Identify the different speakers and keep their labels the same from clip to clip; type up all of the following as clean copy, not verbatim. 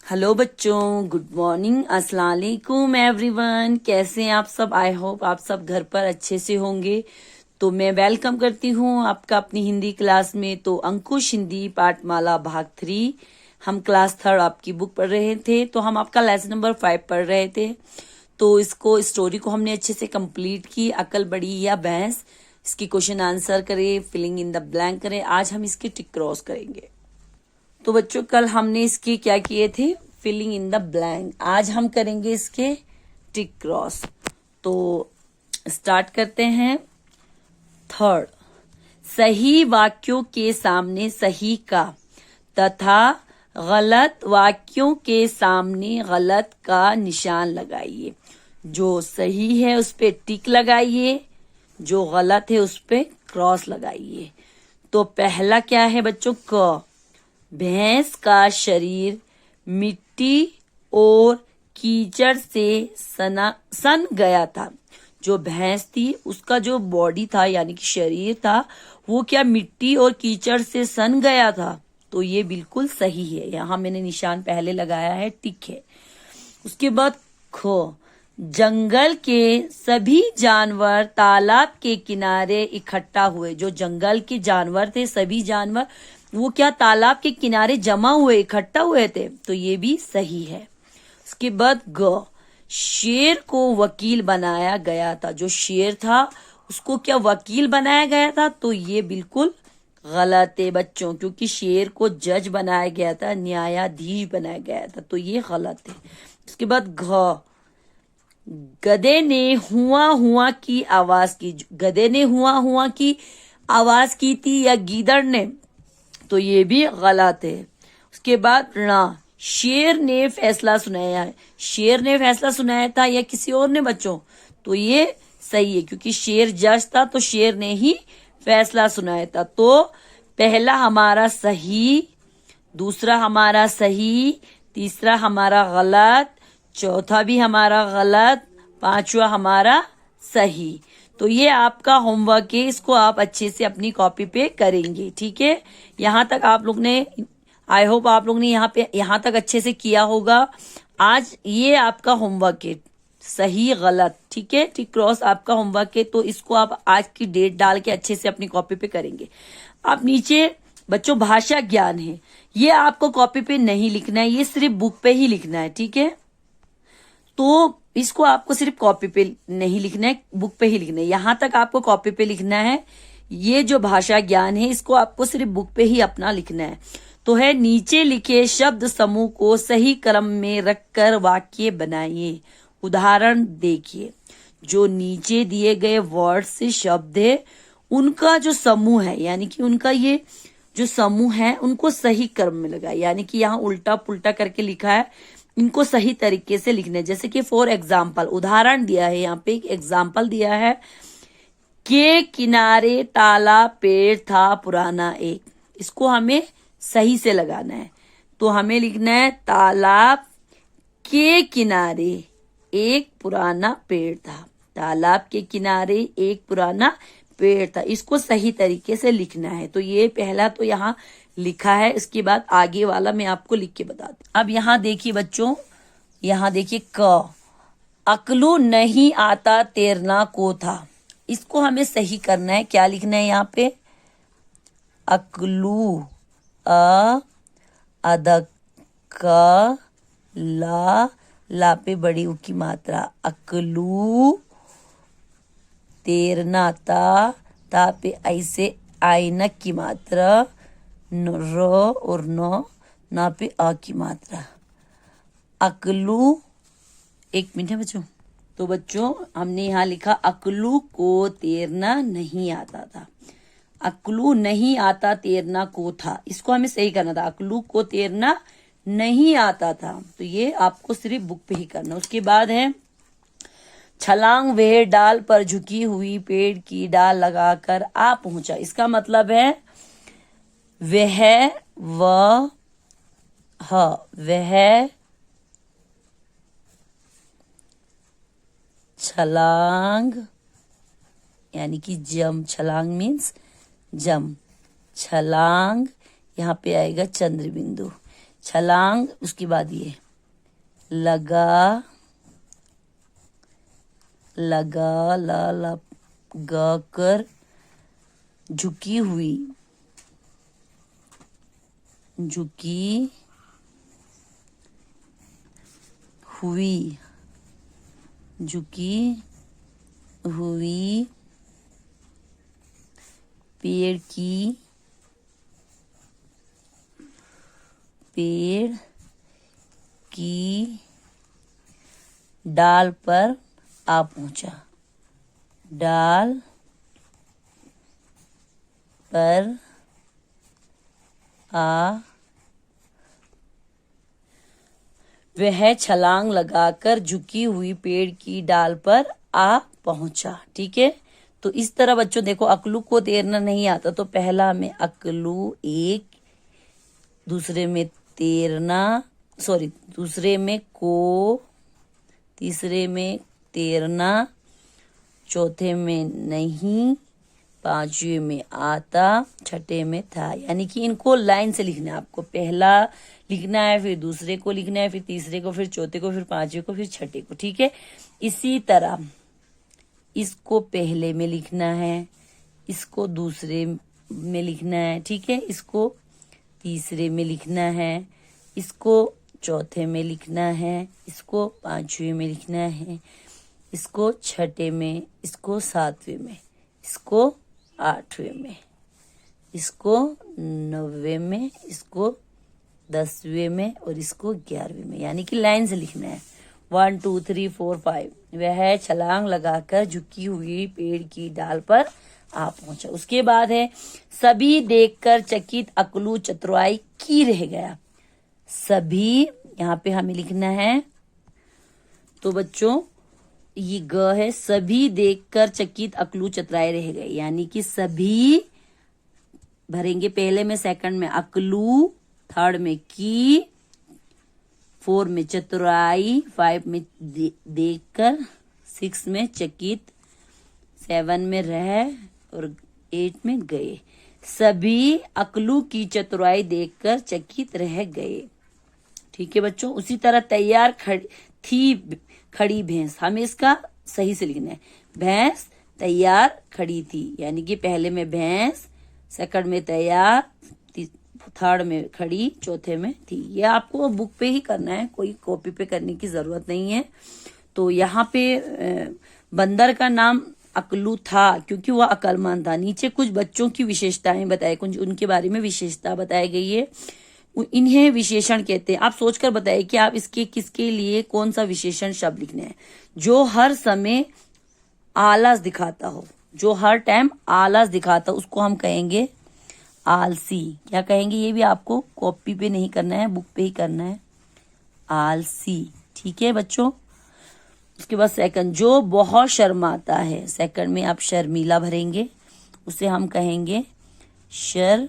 Speaker 1: Hello बच्चों, good morning, अस्सलाम वालेकुम एवरीवन। कैसे हैं आप सब? आई होप आप सब घर पर अच्छे से होंगे। तो मैं वेलकम करती हूँ आपका अपनी हिंदी क्लास में। तो अंकुश हिंदी पाठमाला भाग 3, हम क्लास 3 आपकी बुक पढ़ रहे थे। तो हम आपका लेसन नंबर 5 पढ़ रहे थे। तो इसको स्टोरी को हमने अच्छे से कंप्लीट की। अकल बड़ी या भैंस, इसकी क्वेश्चन आंसर करें, फिलिंग इन द ब्लैंक करें। आज हम इसके टिक क्रॉस करेंगे। तो बच्चों कल हमने इसके क्या किए थे? Filling in the blank. आज हम करेंगे इसके टिक क्रॉस। तो स्टार्ट करते हैं। थर्ड, सही वाक्यों के सामने सही का तथा गलत वाक्यों के सामने गलत का निशान लगाइए। जो सही है उस पे टिक लगाइए, जो गलत है उस पे क्रॉस लगाइए। तो पहला क्या है बच्चों? क, भैंस का शरीर मिट्टी और कीचड़ से सन गया था। जो भैंस थी उसका जो बॉडी था यानी कि शरीर था, वो क्या मिट्टी और कीचड़ से सन गया था। तो ये बिल्कुल सही है। यहाँ मैंने निशान पहले लगाया है, टिक है। उसके बाद ख, जंगल के सभी जानवर तालाब के किनारे इकट्ठा हुए। जो जंगल के जानवर थे, सभी जानवर वो क्या तालाब के किनारे जमा हुए, इकट्ठा हुए थे। तो ये भी सही है। उसके बाद ग, शेर को वकील बनाया गया था। जो शेर था उसको क्या वकील बनाया गया था। तो ये बिल्कुल गलत है बच्चों, क्योंकि शेर को जज बनाया गया था, न्यायाधीश बनाया गया था। तो ये गलत है। उसके बाद घ, गधे ने हुआ हुआ की आवाज की। गधे ने हुआ हुआ की आवाज की थी या गीदड़ ने। तो ये भी गलत है। उसके बाद णा, शेर ने फैसला सुनाया है। शेर ने फैसला सुनाया था या किसी और ने बच्चों? तो ये सही है, क्योंकि शेर जज था तो शेर ने ही फैसला सुनाया था। तो पहला हमारा सही, दूसरा हमारा सही, तीसरा हमारा गलत, चौथा भी हमारा गलत, पांचवा हमारा सही। तो ये आपका होमवर्क है, इसको आप अच्छे से अपनी कॉपी पे करेंगे। ठीक है, यहाँ तक आप लोग ने, आई होप आप लोग ने यहाँ तक अच्छे से किया होगा। आज ये आपका होमवर्क है, सही गलत। ठीक है, टिक क्रॉस आपका होमवर्क है। तो इसको आप आज की डेट डाल के अच्छे से अपनी कॉपी पे करेंगे। आप नीचे बच्चों भाषा ज्ञान है, ये आपको कॉपी पे नहीं लिखना है, ये सिर्फ बुक पे ही लिखना है। ठीक है, तो इसको आपको सिर्फ कॉपी पे नहीं लिखना है, बुक पे ही लिखना है। यहां तक आपको कॉपी पे लिखना है। ये जो भाषा ज्ञान है इसको आपको सिर्फ बुक पे ही अपना लिखना है। तो है, नीचे लिखे शब्द समूह को सही क्रम में रखकर वाक्य बनाइए। उदाहरण देखिए। जो नीचे दिए गए वर्ड से शब्द है उनका जो समूह है, यानी कि उनका ये जो समूह है उनको सही क्रम में लगाए। यानी कि यहाँ उल्टा पुल्टा करके लिखा है, इनको सही तरीके से लिखना है। जैसे कि फॉर एग्जाम्पल, उदाहरण दिया है, यहाँ पे एक एग्जाम्पल दिया है, के किनारे तालाब पेड़ था पुराना एक। इसको हमें सही से लगाना है। तो हमें लिखना है तालाब के किनारे एक पुराना पेड़ था। तालाब के किनारे एक पुराना पेड़ था, इसको सही तरीके से लिखना है। तो ये पहला तो यहाँ लिखा है। इसके बाद आगे वाला मैं आपको लिख के बता दूं। अब यहाँ देखिए बच्चों, यहाँ देखिए क, अकलू नहीं आता तैरना को था। इसको हमें सही करना है। क्या लिखना है यहाँ पे? अकलू, अ अदक का ला पे बड़ी ऊ की मात्रा, अकलू, तैरना ता पे ऐसे आइनक की मात्रा, र और ना पे आ की मात्रा, अकलू। एक मिनट है बच्चों। तो बच्चों हमने यहाँ लिखा अकलू को तैरना नहीं आता था। अकलू नहीं आता तैरना को था, इसको हमें सही करना था। अकलू को तैरना नहीं आता था। तो ये आपको सिर्फ बुक पे ही करना। उसके बाद है छलांग, वह डाल पर झुकी हुई पेड़ की डाल लगाकर आ पहुंचा। इसका मतलब है वह छलांग, यानी कि जम, छलांग मीन्स जम, छलांग। यहाँ पे आएगा चंद्र बिंदु। छलांग, उसके बाद ये लगा, लगा ला लगा कर, झुकी हुई, झुकी हुई, झुकी हुई, पेड़ की डाल पर आ पहुंचा, डाल पर आ, वह छलांग लगाकर झुकी हुई पेड़ की डाल पर आ पहुंचा। ठीक है, तो इस तरह बच्चों देखो, अकलू को तैरना नहीं आता तो पहला में अकलू एक, दूसरे में तैरना, सॉरी दूसरे में को, तीसरे में तैरना, चौथे में नहीं, पांचवे में आता, छठे में था। यानी कि इनको लाइन से लिखना है आपको, पहला लिखना है, फिर दूसरे को लिखना है, फिर तीसरे को, फिर चौथे को, फिर पांचवे को, फिर छठे को। ठीक है, इसी तरह इसको पहले में लिखना है, इसको दूसरे में लिखना है, ठीक है, इसको तीसरे में लिखना है, इसको चौथे में लिखना है, इसको पांचवे में लिखना है, इसको छठे में, इसको सातवें में, इसको आठवें में, इसको नौवें में, इसको 10वें में और इसको 11वें में। यानी कि लाइन से लिखना है 1 2 3 4 5। वह छलांग लगाकर झुकी हुई पेड़ की डाल पर आ पहुंचा। उसके बाद है सभी देखकर चकित अकलू चतुराई की रह गया। सभी यहाँ पे हमें लिखना है, तो बच्चों ये ग है, सभी देखकर चकित अकलू चतुराई रह गए। यानी कि सभी भरेंगे, पहले में, सेकंड में अकलू, थर्ड में की, 4 में चतुराई, 5 में देखकर, 6 में चकित, 7 में रह और 8 में गए। सभी अकलू की चतुराई देखकर चकित रह गए। ठीक है बच्चों, उसी तरह तैयार थी खड़ी भैंस, हमें इसका सही से लिखना है। भैंस तैयार खड़ी थी, यानी कि पहले में भैंस, सेकंड में तैयार, थर्ड में खड़ी, चौथे में थी। ये आपको बुक पे ही करना है, कोई कॉपी पे करने की जरूरत नहीं है। तो यहाँ पे बंदर का नाम अकलू था क्योंकि वह अक्लमंद था। नीचे कुछ बच्चों की विशेषताएं बताई, कुछ उनके बारे में विशेषता बताई गई है, इन्हें विशेषण कहते हैं। आप सोचकर बताइए कि आप इसके किसके लिए कौन सा विशेषण शब्द लिखने हैं। जो हर समय आलस दिखाता हो, जो हर टाइम आलस दिखाता हो, उसको हम कहेंगे आलसी। क्या कहेंगे, ये भी आपको कॉपी पे नहीं करना है, बुक पे ही करना है, आलसी। ठीक है बच्चों। उसके बाद सेकंड, जो बहुत शर्माता है, सेकंड में आप शर्मीला भरेंगे, उसे हम कहेंगे शर्मीला,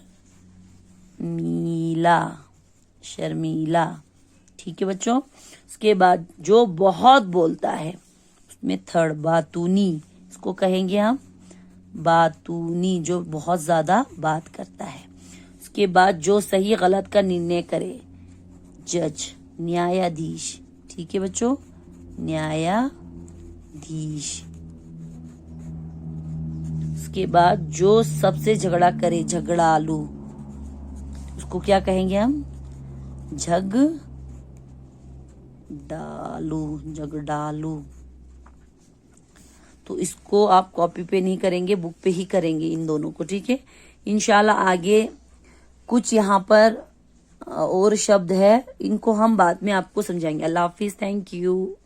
Speaker 1: शर्मीला। ठीक है बच्चों। उसके बाद जो बहुत बोलता है, उसमें थर्ड बातूनी, इसको कहेंगे हम बातूनी, जो बहुत ज्यादा बात करता है। उसके बाद जो सही गलत का निर्णय करे, जज, न्यायाधीश। ठीक है बच्चों, न्यायाधीश। उसके बाद जो सबसे झगड़ा करे, झगड़ालू, उसको क्या कहेंगे हम, झगड़ालू, झगड़ालू। तो इसको आप कॉपी पे नहीं करेंगे, बुक पे ही करेंगे इन दोनों को। ठीक है, इंशाल्लाह आगे कुछ यहाँ पर और शब्द है, इनको हम बाद में आपको समझाएंगे। अल्लाह हाफिज, थैंक यू।